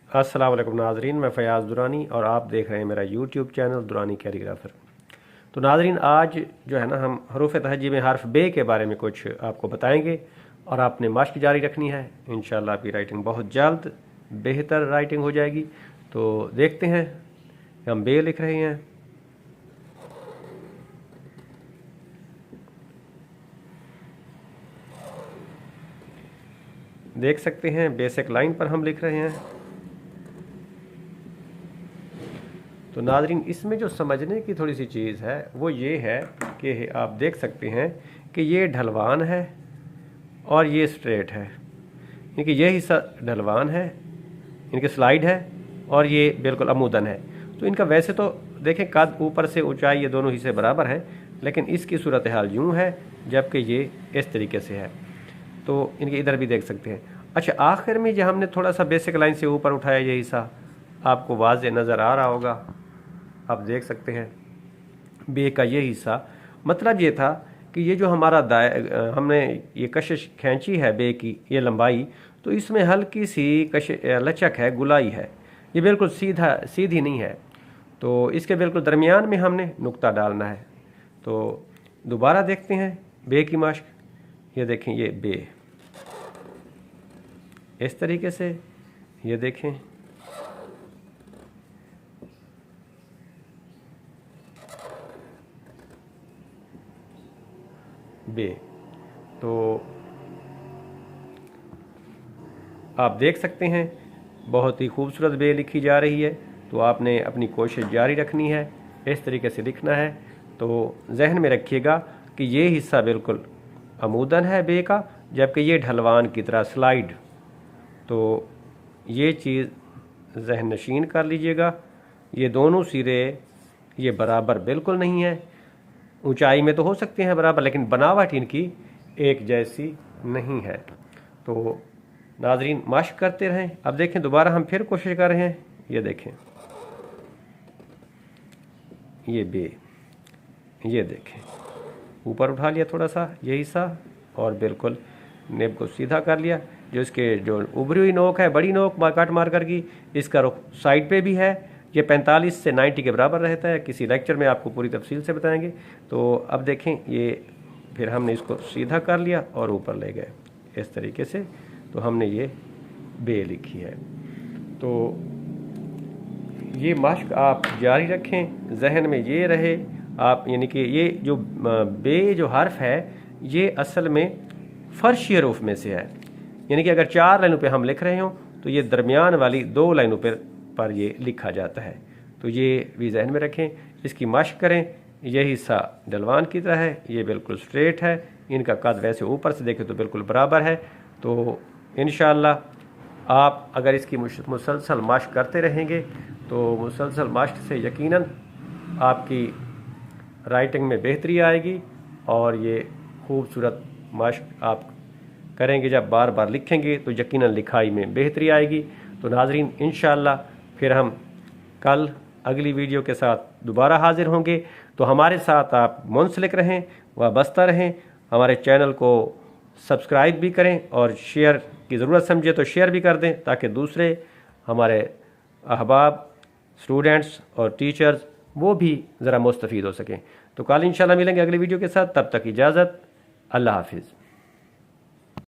अस्सलाम वालेकुम नाजरीन, मैं फ़याज़ दुरानी और आप देख रहे हैं मेरा यूट्यूब चैनल दुरानी कैलीग्राफर। तो नाजरीन, आज जो है ना हम हरूफ तहजी में हर्फ बे के बारे में कुछ आपको बताएंगे और आपने मश्क जारी रखनी है। इंशाल्लाह आपकी राइटिंग बहुत जल्द बेहतर राइटिंग हो जाएगी। तो देखते हैं, हम बे लिख रहे हैं। देख सकते हैं बेसिक लाइन पर हम लिख रहे हैं। तो नाजरीन, इसमें जो समझने की थोड़ी सी चीज़ है वो ये है कि आप देख सकते हैं कि ये ढलवान है और ये स्ट्रेट है, यानी ये हिस्सा ढलवान है, इनकी स्लाइड है और ये बिल्कुल अमूदन है। तो इनका वैसे तो देखें कद ऊपर से ऊंचाई ये दोनों हिस्से बराबर हैं, लेकिन इसकी सूरत हाल यूँ है जबकि ये इस तरीके से है। तो इनके इधर भी देख सकते हैं। अच्छा, आखिर में ये हमने थोड़ा सा बेसिक लाइन से ऊपर उठाया, ये हिस्सा आपको वाज़े नज़र आ रहा होगा, आप देख सकते हैं। बे का ये हिस्सा, मतलब ये था कि ये जो हमारा हमने ये कशिश खींची है बे की, ये लंबाई, तो इसमें हल्की सी लचक है, गुलाई है, ये बिल्कुल सीधी नहीं है। तो इसके बिल्कुल दरमियान में हमने नुक्ता डालना है। तो दोबारा देखते हैं बे की मश्क। ये देखें, ये बे इस तरीके से, ये देखें बे। तो आप देख सकते हैं बहुत ही खूबसूरत बे लिखी जा रही है। तो आपने अपनी कोशिश जारी रखनी है, इस तरीके से लिखना है। तो जहन में रखिएगा कि ये हिस्सा बिल्कुल अमूदन है बे का, जबकि ये ढलवान की तरह स्लाइड। तो ये चीज़ जहन नशीन कर लीजिएगा। ये दोनों सिरे ये बराबर बिल्कुल नहीं है। ऊंचाई में तो हो सकते हैं बराबर, लेकिन बनावट इनकी एक जैसी नहीं है। तो नाजरीन, मश्क करते रहें। अब देखें, दोबारा हम फिर कोशिश कर रहे हैं। ये देखें, ये बे, ये देखें ऊपर उठा लिया थोड़ा सा ये हिस्सा और बिल्कुल नेब को सीधा कर लिया। जो इसके जो उभरी हुई नोक है, बड़ी नोक काट मार कर की, इसका रुख साइड पे भी है। ये 45 से 90 के बराबर रहता है। किसी लेक्चर में आपको पूरी तफसील से बताएंगे। तो अब देखें, ये फिर हमने इसको सीधा कर लिया और ऊपर ले गए इस तरीके से। तो हमने ये बे लिखी है। तो ये मश्क आप जारी रखें, जहन में ये रहे आप, यानी कि ये जो बे जो हर्फ है ये असल में फर्शी हरूफ में से है। यानी कि अगर 4 लाइनों पे हम लिख रहे हों तो ये दरमियान वाली 2 लाइनों पर ये लिखा जाता है। तो ये भी जहन में रखें, इसकी मश्क करें। ये हिस्सा ढलवान की तरह है, ये बिल्कुल स्ट्रेट है, इनका कद वैसे ऊपर से देखें तो बिल्कुल बराबर है। तो इंशाअल्लाह आप अगर इसकी मुसलसल मश्क करते रहेंगे तो मुसलसल मश्क से यकीनन आपकी राइटिंग में बेहतरी आएगी और ये खूबसूरत मश्क आप करेंगे। जब बार बार लिखेंगे तो यकीनन लिखाई में बेहतरी आएगी। तो नाजरीन, इंशाअल्लाह फिर हम कल अगली वीडियो के साथ दोबारा हाजिर होंगे। तो हमारे साथ आप मुंसलिक रहें, वाबस्ता रहें। हमारे चैनल को सब्सक्राइब भी करें और शेयर की ज़रूरत समझे तो शेयर भी कर दें, ताकि दूसरे हमारे अहबाब, स्टूडेंट्स और टीचर्स वो भी ज़रा मुस्तफ़ीद हो सकें। तो कल इंशाअल्लाह मिलेंगे अगली वीडियो के साथ। तब तक इजाज़त, अल्लाह हाफिज़।